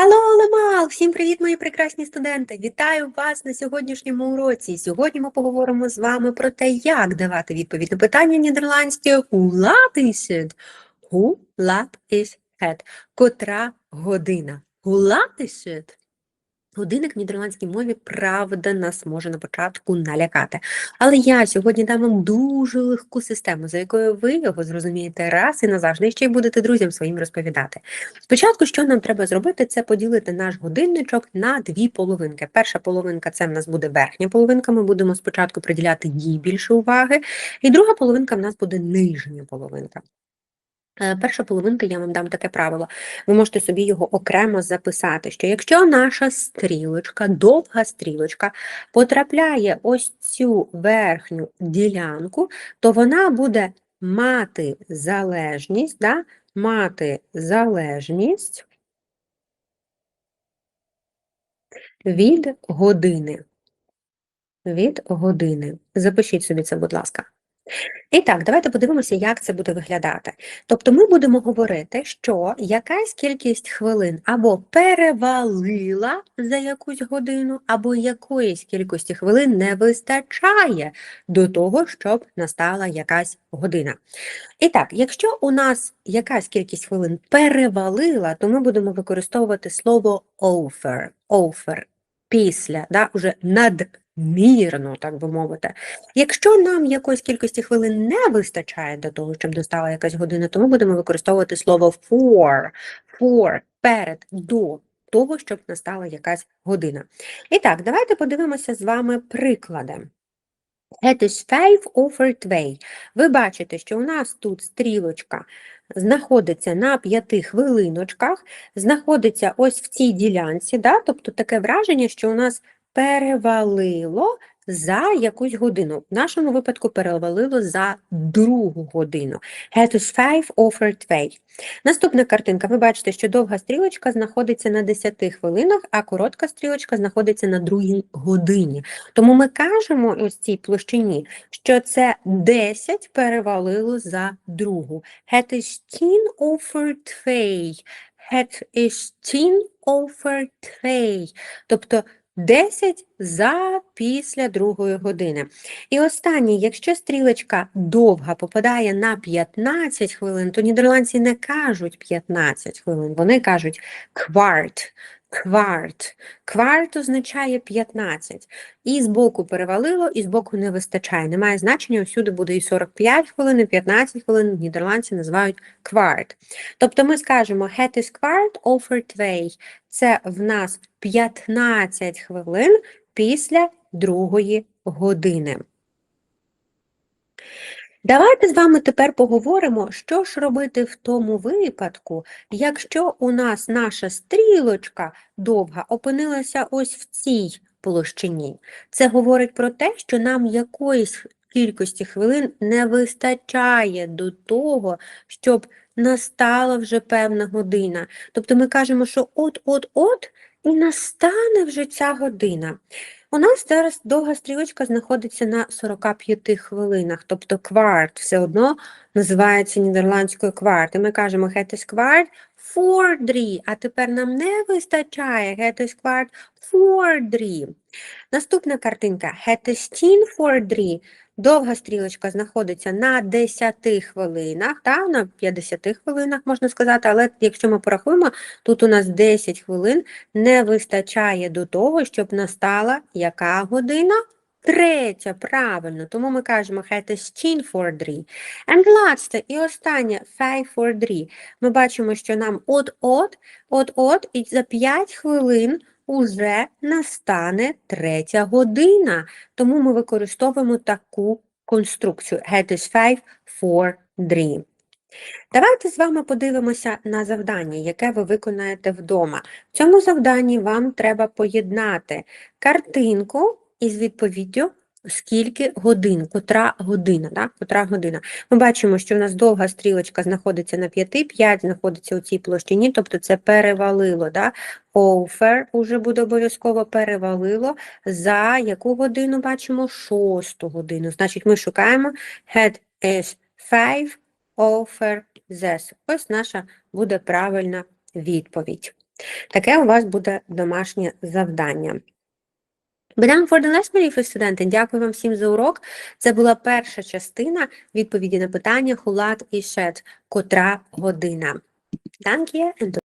Алло, Лемал! Всім привіт, мої прекрасні студенти! Вітаю вас на сьогоднішньому уроці. Сьогодні ми поговоримо з вами про те, як давати відповідь на питання нідерландське Hoe laat is het? Hoe laat is het? Котра година? Hoe laat is het? Годинник в нідерландській мові, правда, нас може на початку налякати. Але я сьогодні дам вам дуже легку систему, за якою ви його зрозумієте раз і назавжди, і ще й будете друзям своїм розповідати. Спочатку, що нам треба зробити, це поділити наш годинничок на дві половинки. Перша половинка – це в нас буде верхня половинка, ми будемо спочатку приділяти їй більше уваги, і друга половинка в нас буде нижня половинка. Перша половинка, я вам дам таке правило. Ви можете собі його окремо записати, що якщо наша стрілочка, довга стрілочка, потрапляє ось цю верхню ділянку, то вона буде мати залежність, від години. Запишіть собі це, будь ласка. І так, давайте подивимося, як це буде виглядати. Тобто ми будемо говорити, що якась кількість хвилин або перевалила за якусь годину, або якоїсь кількості хвилин не вистачає до того, щоб настала якась година. І так, якщо у нас якась кількість хвилин перевалила, то ми будемо використовувати слово over, після, уже надмірно, так би мовити. Якщо нам якоїсь кількості хвилин не вистачає до того, щоб достала якась година, то ми будемо використовувати слово for, перед, до того, щоб настала якась година. І так, давайте подивимося з вами приклади. Het is 2:05. Ви бачите, що у нас тут стрілочка знаходиться на 5 хвилиночках, знаходиться ось в цій ділянці, тобто таке враження, що у нас перевалило за якусь годину. В нашому випадку перевалило за другу годину. Het is 2:05. Наступна картинка. Ви бачите, що довга стрілочка знаходиться на 10 хвилинах, а коротка стрілочка знаходиться на другій годині. Тому ми кажемо ось цій площині, що це 10 перевалило за другу. Het is 10:02. Het is 10:02. Тобто 10 за після другої години. І останнє, якщо стрілочка довга попадає на 15 хвилин, то нідерландці не кажуть 15 хвилин, вони кажуть кварт. Кварт означає 15. І збоку перевалило, і збоку не вистачає. Немає значення, усюди буде і 45 хвилин, і 15 хвилин, нідерландці називають кварт. Тобто ми скажемо het is kwart over 2. Це в нас 15 хвилин після другої години. Давайте з вами тепер поговоримо, що ж робити в тому випадку, якщо у нас наша стрілочка довга опинилася ось в цій площині. Це говорить про те, що нам якоїсь кількості хвилин не вистачає до того, щоб настала вже певна година. Тобто ми кажемо, що от-от-от і настане вже ця година. У нас зараз довга стрілочка знаходиться на 45 хвилинах, тобто кварт все одно називається нідерландською кварт. І ми кажемо het is kwart voor 3, а тепер нам не вистачає het is kwart voor 3. Наступна картинка het is 10:03. Довга стрілочка знаходиться на 10 хвилинах, на 50 хвилинах, можна сказати, але якщо ми порахуємо, тут у нас 10 хвилин не вистачає до того, щоб настала яка година? Третя, правильно, тому ми кажемо het is 10:03. And last, і останнє 5:03. Ми бачимо, що нам от-от, і за 5 хвилин уже настане третя година. Тому ми використовуємо таку конструкцію. Het is 5:03. Давайте з вами подивимося на завдання, яке ви виконаєте вдома. В цьому завданні вам треба поєднати картинку із відповіддю, скільки годин, котра година. Ми бачимо, що в нас довга стрілочка знаходиться на 5, 5 знаходиться у цій площині, тобто це перевалило, over уже буде обов'язково перевалило. За яку годину бачимо? 6 годину. Значить, ми шукаємо het is 5 over this. Ось наша буде правильна відповідь. Таке у вас буде домашнє завдання. Bedankt voor de les, mijn lieve студенти. Дякую вам всім за урок. Це була перша частина відповіді на питання «Hoe laat is het?» Котра година. Dank je en tot